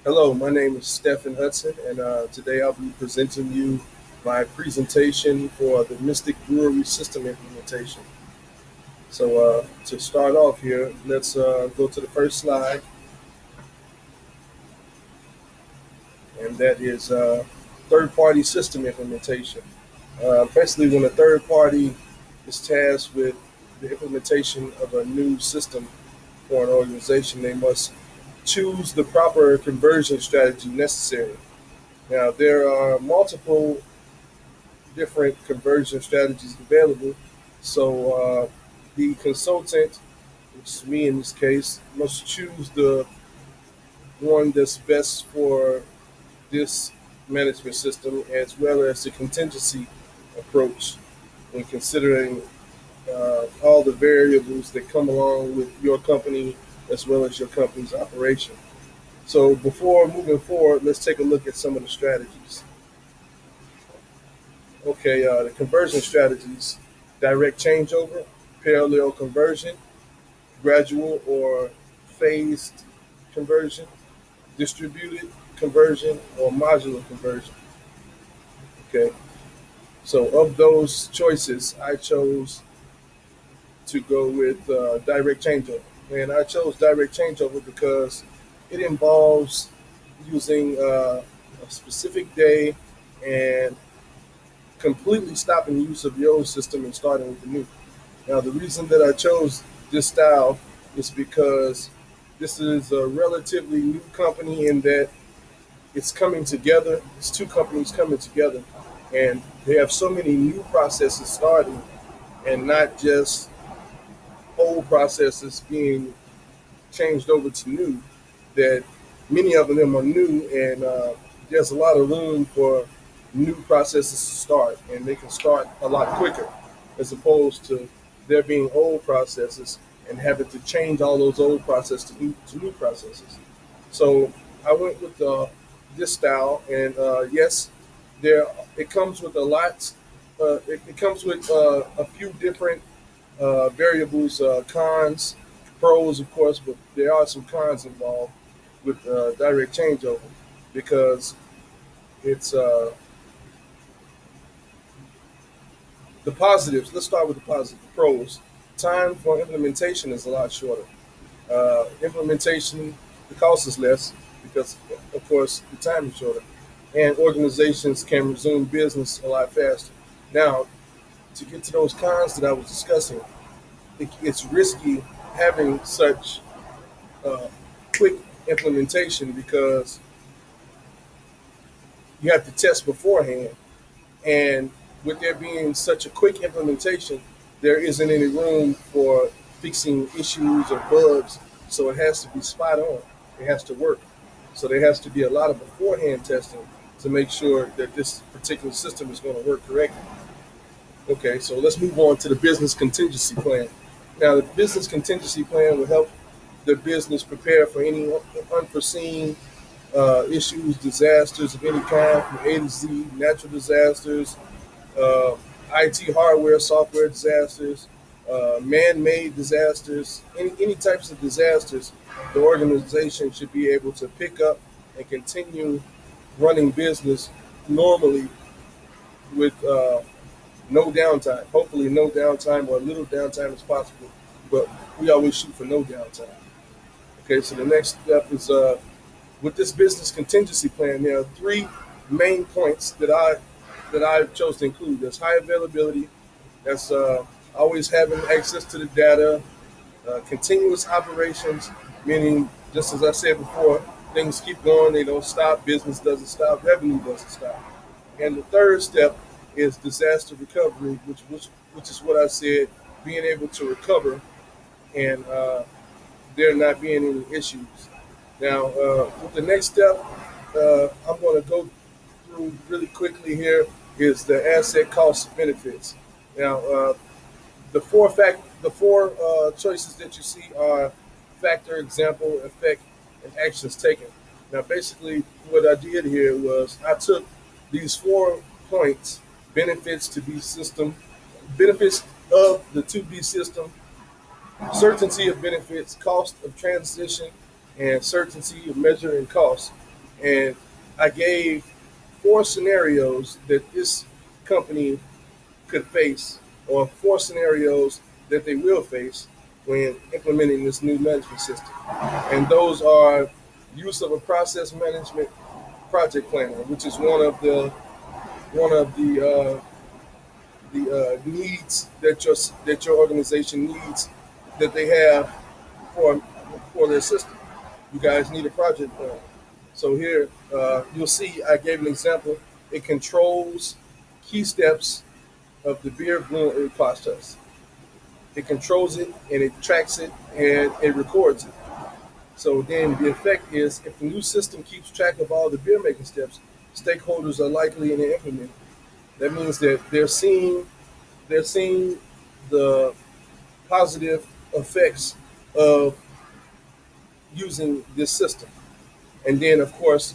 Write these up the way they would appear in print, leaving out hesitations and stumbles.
Hello, my name is Stephen Hudson, and today I'll be presenting you my presentation for the Mystic Brewery System implementation. So, to start off here, let's go to the first slide, and that is third-party system implementation. Basically, when a third party is tasked with the implementation of a new system for an organization, they must choose the proper conversion strategy necessary. Now, there are multiple different conversion strategies available. So the consultant, which is me in this case, must choose the one that's best for this management system as well as the contingency approach when considering all the variables that come along with your company as well as your company's operation. So before moving forward, let's take a look at some of the strategies. Okay, the conversion strategies: direct changeover, parallel conversion, gradual or phased conversion, distributed conversion, or modular conversion. Okay, so of those choices, I chose to go with direct changeover. And I chose direct changeover because it involves using a specific day and completely stopping use of the old system and starting with the new. Now, the reason that I chose this style is because this is a relatively new company in that it's coming together. It's two companies coming together, and they have so many new processes starting, and not just old processes being changed over to new. That many of them are new, and there's a lot of room for new processes to start, and they can start a lot quicker, as opposed to there being old processes and having to change all those old processes to new processes. So I went with this style, and yes, there it comes with a lot. It comes with a few different variables, cons, pros, of course, but there are some cons involved with direct changeover because it's the positives. Let's start with the positive. The pros: time for implementation is a lot shorter. Implementation, the cost is less because, of course, the time is shorter, and organizations can resume business a lot faster. Now, to get to those cons that I was discussing, it's risky having such uh, quick implementation because you have to test beforehand. And with there being such a quick implementation, there isn't any room for fixing issues or bugs. So it has to be spot on. It has to work. So there has to be a lot of beforehand testing to make sure that this particular system is going to work correctly. Okay, so let's move on to the business contingency plan. Now, the business contingency plan will help the business prepare for any unforeseen issues, disasters of any kind, from A to Z, natural disasters, uh, IT hardware, software disasters, man-made disasters, any types of disasters. The organization should be able to pick up and continue running business normally with no downtime. Hopefully, no downtime or little downtime as possible, but we always shoot for no downtime. Okay, so the next step is with this business contingency plan. There are three main points that I chose to include. There's high availability. That's always having access to the data. Continuous operations, meaning just as I said before, things keep going. They don't stop. Business doesn't stop. Revenue doesn't stop. And the third step is disaster recovery, which is what I said, being able to recover and there not being any issues. Now, with the next step, I'm going to go through really quickly here is the asset cost benefits. Now, the four choices that you see are factor, example, effect, and actions taken. Now, basically, what I did here was I took these 4 points: benefits to be system, benefits of the to be system, certainty of benefits, cost of transition, and certainty of measuring costs. And I gave four scenarios that this company could face, or four scenarios that they will face when implementing this new management system. And those are use of a process management project planner, which is one of the needs that your organization needs that they have for for their system. You guys need a project plan. So here you'll see I gave an example. It controls key steps of the beer brewing process. It controls it and it tracks it and it records it. So then the effect is if the new system keeps track of all the beer making steps, stakeholders are likely to implement it. That means that they're seeing the positive effects of using this system. And then of course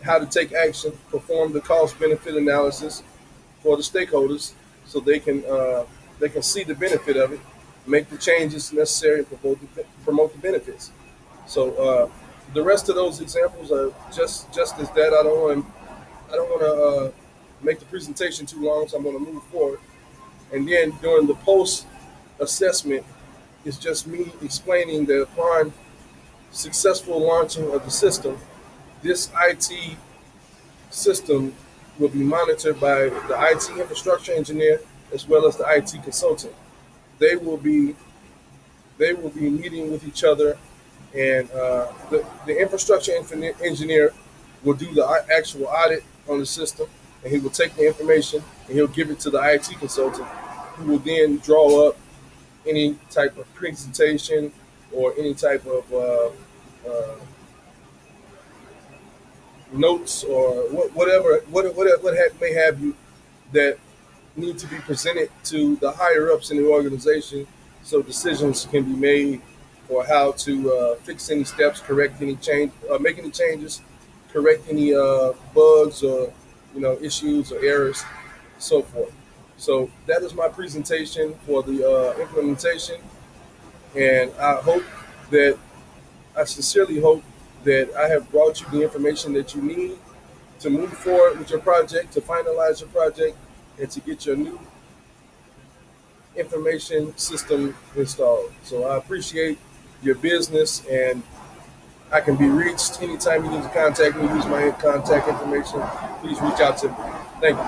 how to take action, perform the cost benefit analysis for the stakeholders so they can see the benefit of it, make the changes necessary, and promote the benefits. So the rest of those examples are just as that. I don't want to make the presentation too long, so I'm going to move forward. And then during the post assessment, it's just me explaining that upon successful launching of the system, this IT system will be monitored by the IT infrastructure engineer as well as the IT consultant. They will be they will be meeting with each other, and the infrastructure engineer will do the actual audit on the system, and he will take the information and he'll give it to the IT consultant, who will then draw up any type of presentation or any type of notes or whatever may have you that need to be presented to the higher ups in the organization so decisions can be made for how to fix any steps, correct any change, make any changes, correct any bugs or issues or errors, so forth. So that is my presentation for the implementation, and I sincerely hope that I have brought you the information that you need to move forward with your project, to finalize your project, and to get your new information system installed. So I appreciate your business, and I can be reached anytime you need to contact me. Use my contact information. Please reach out to me. Thank you.